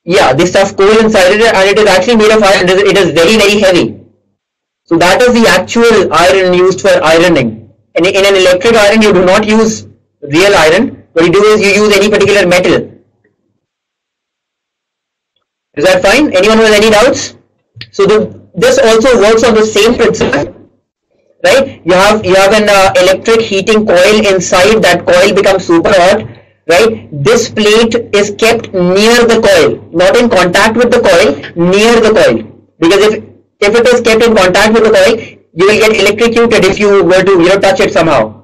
Yeah, they stuff coal inside it, and it is actually made of iron. It is very, very heavy. So that is the actual iron used for ironing. And in an electric iron, you do not use real iron. What you do is you use any particular metal. Is that fine? Anyone with any doubts? So this also works on the same principle. Right? You have an electric heating coil inside. That coil becomes super hot. Right? This plate is kept near the coil, not in contact with the coil, near the coil. Because if it is kept in contact with the coil, you will get electrocuted if you were to touch it somehow.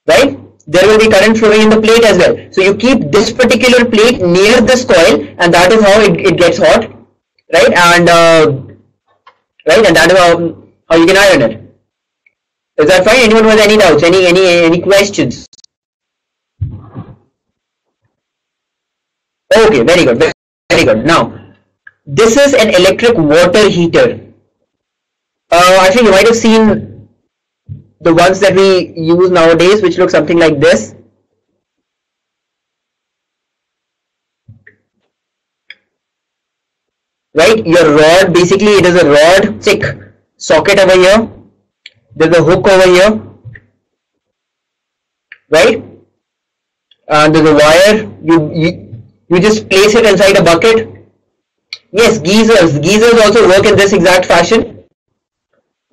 Right? There will be current flowing in the plate as well. So you keep this particular plate near this coil, and that is how it gets hot. Right? And that is how you can iron it. Is that fine? Anyone with any doubts? Any questions? Okay, very good, very good. Now, this is an electric water heater. Actually, you might have seen the ones that we use nowadays, which look something like this. Right? Your rod, basically, it is a rod, thick socket over here. There's a hook over here, right? And there's a wire. You just place it inside a bucket. Yes, geysers also work in this exact fashion,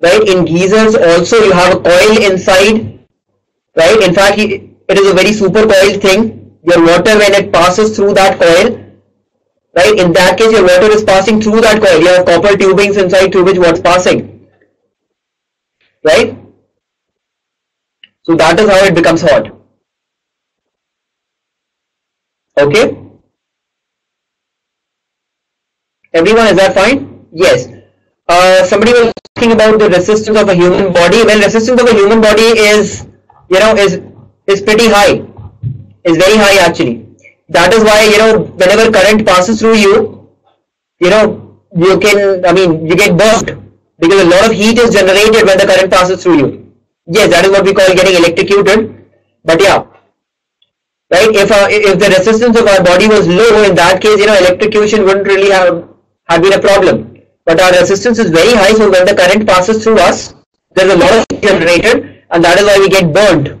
right? In geysers also you have a coil inside, right? In fact, it is a very super coiled thing. Your water, when it passes through that coil, right? In that case, your water is passing through that coil. You have copper tubings inside through which water is passing, right? So that is how it becomes hot. Okay? Everyone, is that fine? Yes. Somebody was asking about the resistance of a human body. Well, resistance of a human body is, is pretty high. Is very high actually. That is why, whenever current passes through you, you get burnt because a lot of heat is generated when the current passes through you. Yes, that is what we call getting electrocuted. But yeah, right? If the resistance of our body was low, in that case, electrocution wouldn't really have been a problem. But our resistance is very high, so when the current passes through us, there's a lot of heat generated, and that is why we get burned,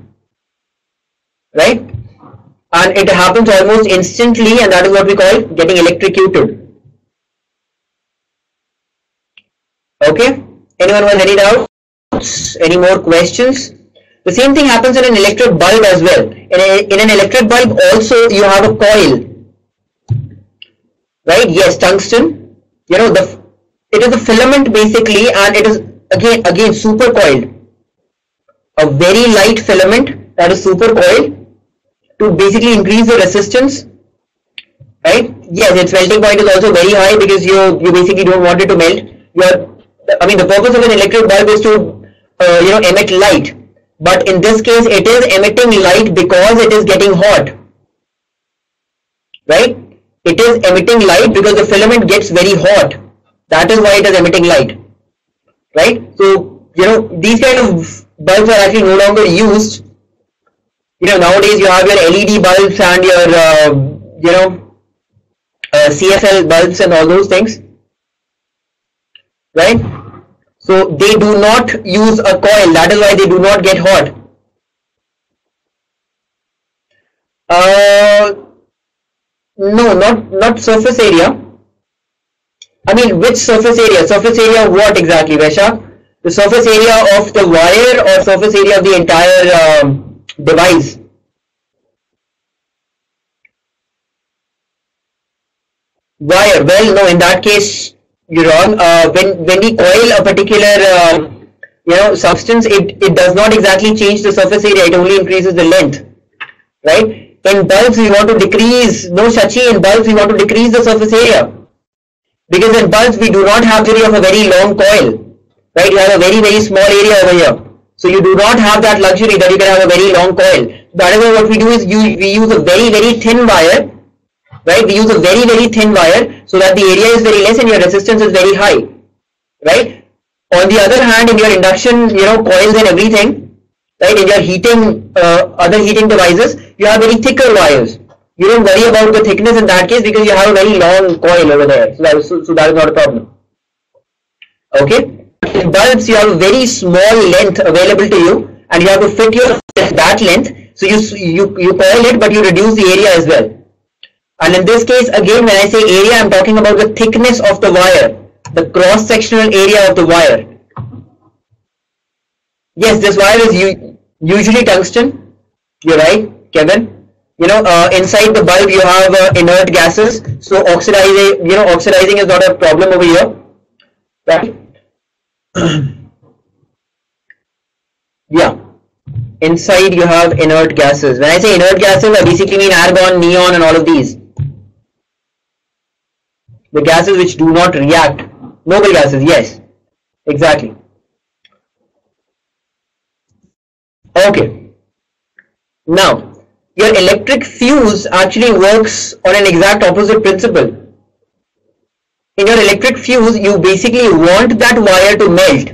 right? And it happens almost instantly, and that is what we call getting electrocuted. Okay? Anyone has any doubts? Any more questions? The same thing happens in an electric bulb as well. In an electric bulb also you have a coil, right? Yes, tungsten. It is a filament basically, and it is again super coiled. A very light filament that is super coiled to basically increase the resistance, right? Yes, its melting point is also very high because you basically don't want it to melt. The purpose of an electric bulb is to emit light, but in this case it is emitting light because it is getting hot, right? It is emitting light because the filament gets very hot. That is why it is emitting light, right? So these kind of bulbs are actually no longer used. Nowadays you have your LED bulbs and your CFL bulbs and all those things, right? So they do not use a coil. That is why they do not get hot. No, not surface area. Which surface area? Surface area of what exactly, Vaishak? The surface area of the wire or surface area of the entire device? Wire. Well, no, in that case you're wrong. When we coil a particular substance, it does not exactly change the surface area. It only increases the length, right? In bulbs we want to decrease. No, Shachi, in bulbs we want to decrease the surface area, because in bulbs we do not have a very long coil, right? You have a very, very small area over here, so you do not have that luxury that you can have a very long coil. That is why what we do is we use a very, very thin wire, right? We use a very, very thin wire so that the area is very less and your resistance is very high, right? On the other hand, in your induction coils and everything, right, in your heating other heating devices, you have very thicker wires. You don't worry about the thickness in that case because you have a very long coil over there. So that is not a problem. Okay. In bulbs, you have a very small length available to you, and you have to fit that length. So you coil it, but you reduce the area as well. And in this case, again, when I say area, I'm talking about the thickness of the wire, the cross-sectional area of the wire. Yes, this wire is usually tungsten. You're right, Kevin. Inside the bulb you have inert gases, so oxidizing is not a problem over here, right? Yeah, inside you have inert gases. When I say inert gases, I basically mean argon, neon, and all of these. The gases which do not react. Noble gases, yes, exactly. Okay. Now, your electric fuse actually works on an exact opposite principle. In your electric fuse, you basically want that wire to melt,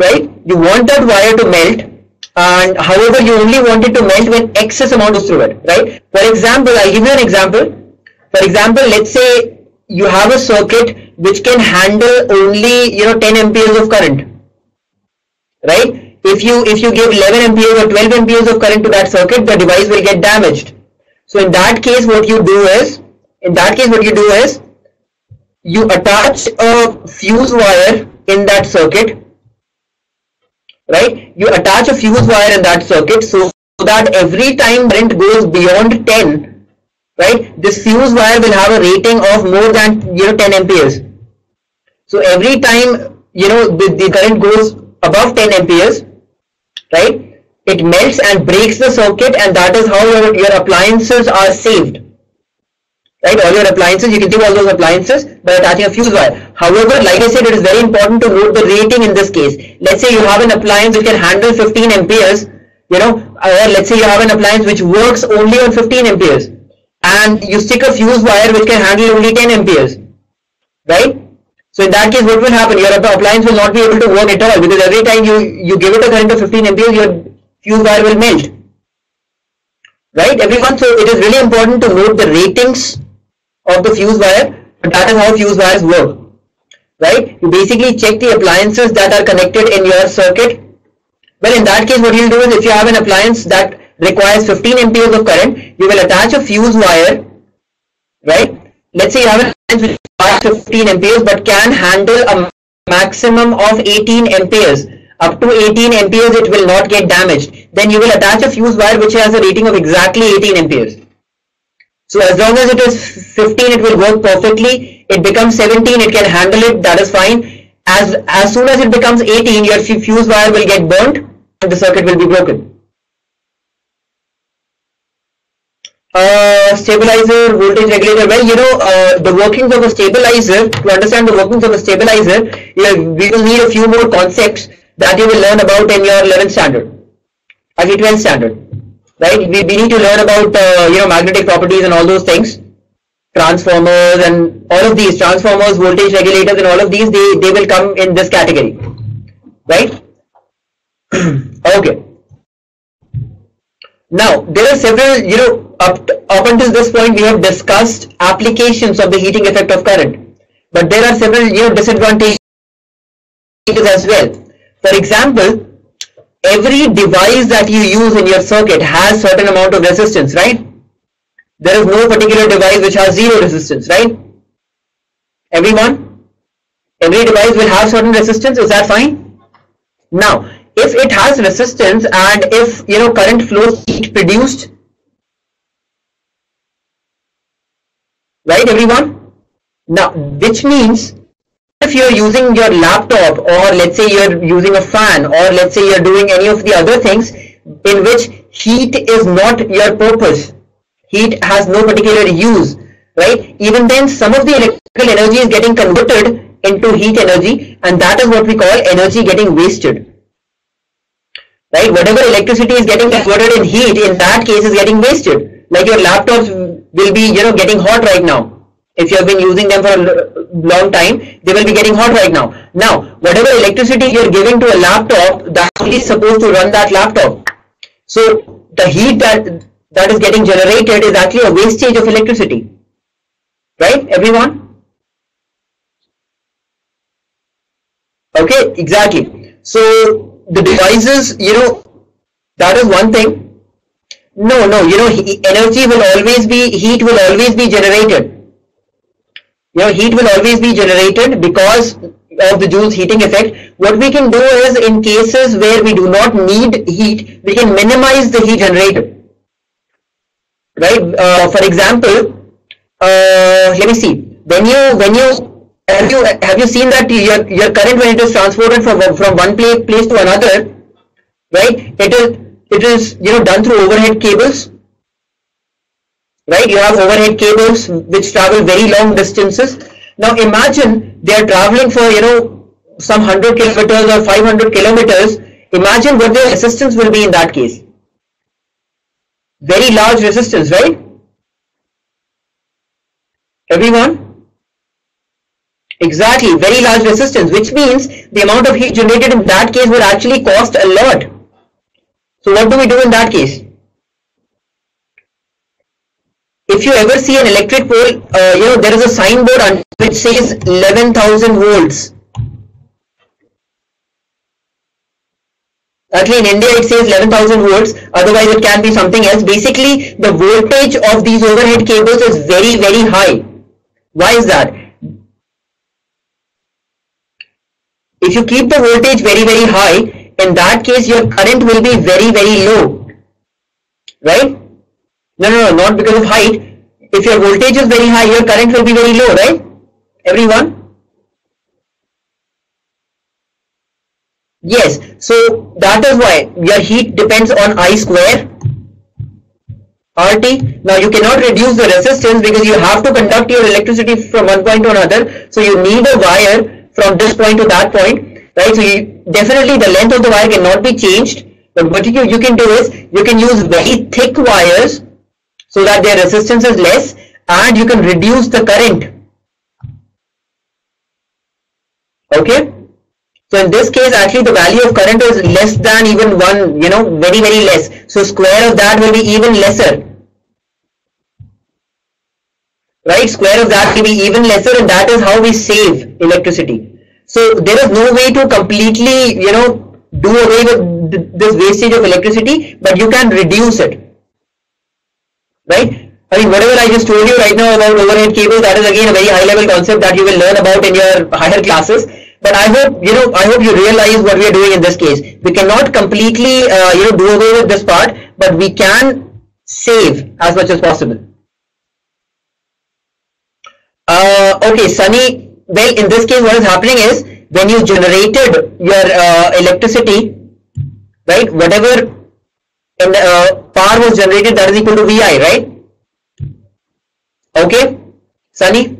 right? You want that wire to melt, and however, you only want it to melt when excess amount is through it, right? For example, I'll give you an example. For example, let's say you have a circuit which can handle only 10 amperes of current, right? If you give 11 amperes or 12 amperes of current to that circuit, the device will get damaged. So in that case, what you do is, you attach a fuse wire in that circuit, right? You attach a fuse wire in that circuit so that every time current goes beyond 10, right, this fuse wire will have a rating of more than 10 amperes. So every time the current goes above 10 amperes, right, it melts and breaks the circuit, and that is how your appliances are saved. Right, all your appliances, you can save all those appliances by attaching a fuse wire. However, like I said, it is very important to note the rating in this case. Let's say you have an appliance which can handle 15 amperes, or let's say you have an appliance which works only on 15 amperes, and you stick a fuse wire which can handle only 10 amperes, right? So in that case, what will happen? Your appliance will not be able to work at all, because every time you give it a current of 15 amperes, your fuse wire will melt. Right, everyone? So it is really important to note the ratings of the fuse wire. That is how fuse wires work. Right? You basically check the appliances that are connected in your circuit. Well, in that case, what you'll do is, if you have an appliance that requires 15 amperes of current, you will attach a fuse wire, right? Let's say you have an appliance which requires 15 amperes but can handle a maximum of 18 amperes. Up to 18 amperes it will not get damaged. Then you will attach a fuse wire which has a rating of exactly 18 amperes. So as long as it is 15, it will work perfectly. It becomes 17, it can handle it, that is fine. As soon as it becomes 18, your fuse wire will get burnt and the circuit will be broken. Stabilizer, voltage regulator. Well, the workings of a stabilizer, to understand the workings of a stabilizer, we will need a few more concepts that you will learn about in your 11th standard, actually 12th standard. Right? We need to learn about magnetic properties and all those things, transformers and all of these, transformers, voltage regulators and all of these, they will come in this category, right? Okay. Now there are several, up until this point we have discussed applications of the heating effect of current, but there are several disadvantages as well. For example, every device that you use in your circuit has certain amount of resistance, right? There is no particular device which has zero resistance, right? Everyone? Every device will have certain resistance, is that fine? Now, if it has resistance and if current flows, heat produced, right everyone? Now, which means if you're using your laptop, or let's say you're using a fan, or let's say you're doing any of the other things in which heat is not your purpose, heat has no particular use, right? Even then, some of the electrical energy is getting converted into heat energy, and that is what we call energy getting wasted. Right? Whatever electricity is getting converted in heat, in that case is getting wasted. Like your laptops will be getting hot right now. If you have been using them for a long time, they will be getting hot right now. Now, whatever electricity you are giving to a laptop, that is supposed to run that laptop. So the heat that is getting generated is actually a wastage of electricity. Right, everyone? Okay, exactly. So the devices, that is one thing. No, energy will always be, heat will always be generated. Heat will always be generated because of the Joule's heating effect. What we can do is, in cases where we do not need heat, we can minimize the heat generated. Right? For example, let me see. When you have you seen that your current, when it is transported from one place to another, right? It is done through overhead cables. Right, you have overhead cables which travel very long distances. Now imagine they are traveling for some 100 kilometers or 500 kilometers. Imagine what their resistance will be in that case. Very large resistance, right? Everyone? Exactly, very large resistance, which means the amount of heat generated in that case would actually cost a lot. So what do we do in that case? If you ever see an electric pole, there is a signboard on which says 11,000 volts. Actually, in India it says 11,000 volts. Otherwise, it can be something else. Basically, the voltage of these overhead cables is very, very high. Why is that? If you keep the voltage very, very high, in that case, your current will be very, very low. Right? No, not because of height. If your voltage is very high, your current will be very low, right? Everyone? Yes, so that is why your heat depends on I square RT. Now you cannot reduce the resistance because you have to conduct your electricity from one point to another. So you need a wire from this point to that point, right? So definitely the length of the wire cannot be changed. But what you can do is you can use very thick wires so that their resistance is less and you can reduce the current. Okay? So in this case, actually the value of current is less than even 1, very, very less. So square of that will be even lesser. Right? Square of that will be even lesser, and that is how we save electricity. So there is no way to completely, do away with this wastage of electricity, but you can reduce it. Right? I mean, whatever I just told you right now about overhead cables, that is again a very high level concept that you will learn about in your higher classes. But I hope you realize what we are doing in this case. We cannot completely do away with this part, but we can save as much as possible. Okay, Sunny. Well, in this case, what is happening is when you generated your electricity, right? Whatever power was generated, that is equal to VI, right? Okay, Sunny.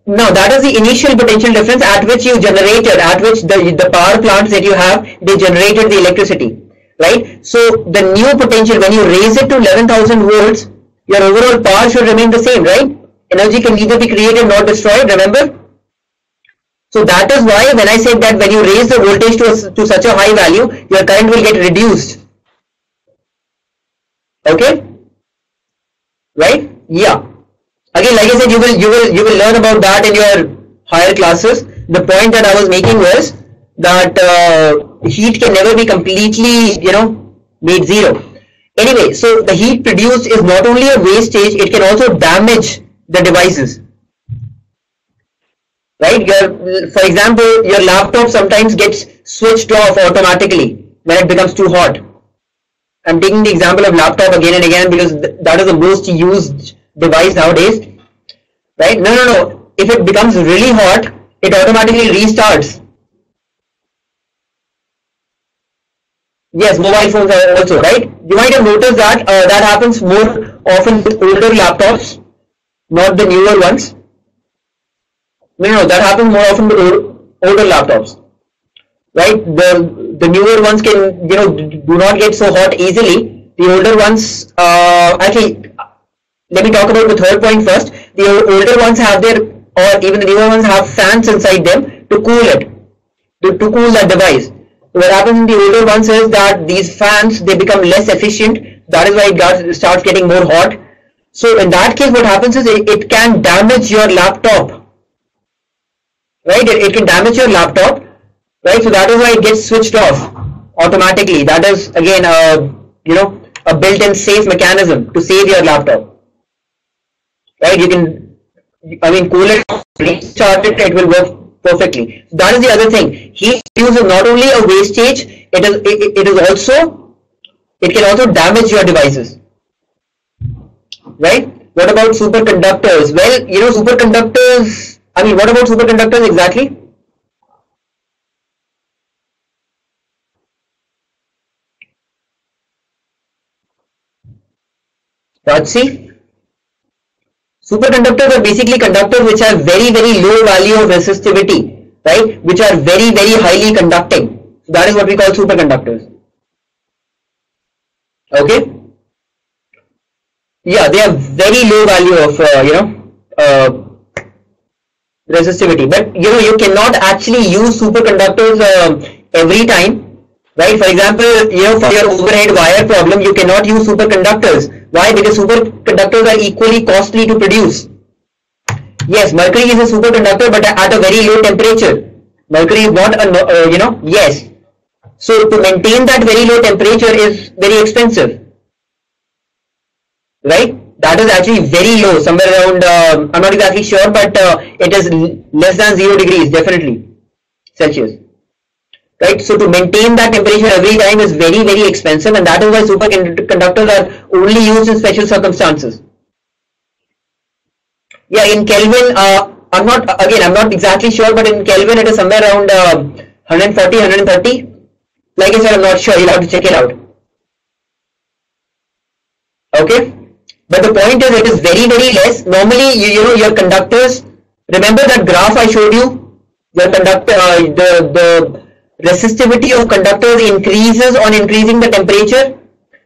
Now that is the initial potential difference at which you generated, at which the power plants that you have, they generated the electricity, right? So the new potential, when you raise it to 11,000 volts, your overall power should remain the same, right? Energy can neither be created nor destroyed, remember? So that is why when I said that when you raise the voltage to such a high value, your current will get reduced. Okay? Right? Yeah. Again, like I said, you will learn about that in your higher classes. The point that I was making was that heat can never be completely, made zero. Anyway, so the heat produced is not only a wastage, it can also damage the devices. Right? For example, your laptop sometimes gets switched off automatically when it becomes too hot. I'm taking the example of laptop again and again because that is the most used device nowadays, right? No. If it becomes really hot, it automatically restarts. Yes, mobile phones are also, right? You might have noticed that that happens more often with older laptops, not the newer ones. No, that happens more often with older laptops, right? The newer ones can, do not get so hot easily. The older ones, actually, let me talk about the third point first. The older ones have or even the newer ones have fans inside them to cool it, to cool that device. So what happens in the older ones is that these fans, they become less efficient. That is why it starts getting more hot. So in that case, what happens is it can damage your laptop, right? It can damage your laptop, right? So that is why it gets switched off automatically. That is again, a built-in safe mechanism to save your laptop. Right, you can, cool it, restart it, it will work perfectly. That is the other thing. Heat use is not only a wastage, it can also damage your devices. Right? What about superconductors? Well, superconductors, what about superconductors exactly? Let's see. Superconductors are basically conductors which have very, very low value of resistivity, right? Which are very, very highly conducting. So that is what we call superconductors. Okay? Yeah, they have very low value of, resistivity. But, you cannot actually use superconductors every time, right? For example, for your overhead wire problem, you cannot use superconductors. Why? Because superconductors are equally costly to produce. Yes, mercury is a superconductor, but at a very low temperature. Mercury is not a, yes. So to maintain that very low temperature is very expensive, right? That is actually very low, somewhere around, I'm not exactly sure, but it is less than 0 degrees, definitely, Celsius. Right? So to maintain that temperature every time is very, very expensive, and that is why superconductors are only used in special circumstances. Yeah, in Kelvin, I'm not exactly sure, but in Kelvin it is somewhere around 140, 130. Like I said, I'm not sure, you'll have to check it out. Okay? But the point is, it is very, very less. Normally, you know, your conductors, remember that graph I showed you? Your conductor, the resistivity of conductors increases on increasing the temperature.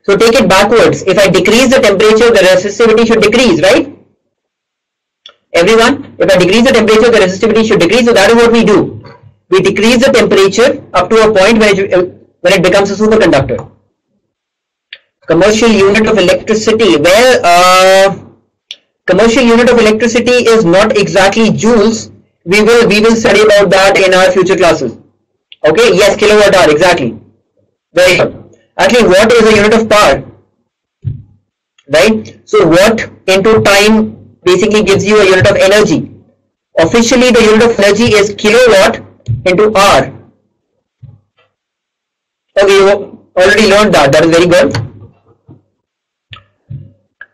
So take it backwards. If I decrease the temperature, the resistivity should decrease, right? Everyone, if I decrease the temperature, the resistivity should decrease. So that is what we do. We decrease the temperature up to a point when it becomes a superconductor. Commercial unit of electricity. Well, commercial unit of electricity is not exactly joules. We will study about that in our future classes. Okay, yes, kilowatt hour, exactly. Very good. Actually, watt is a unit of power, right? So watt into time basically gives you a unit of energy. Officially, the unit of energy is kilowatt into hour. Okay, you already learned that. That is very good.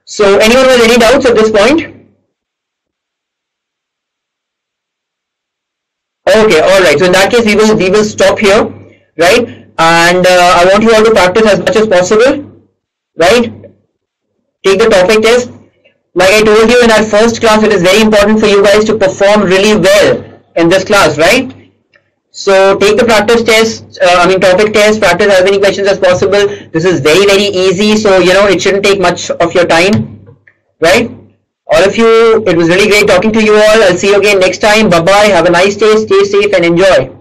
So anyone with any doubts at this point? Okay, all right. So in that case, we will stop here, right? And I want you all to practice as much as possible, right? Take the topic test. Like I told you in our first class, it is very important for you guys to perform really well in this class, right? So take the practice test, topic test, practice as many questions as possible. This is very, very easy. So, you know, it shouldn't take much of your time, right? All of you, it was really great talking to you all. I'll see you again next time. Bye-bye. Have a nice day. Stay safe and enjoy.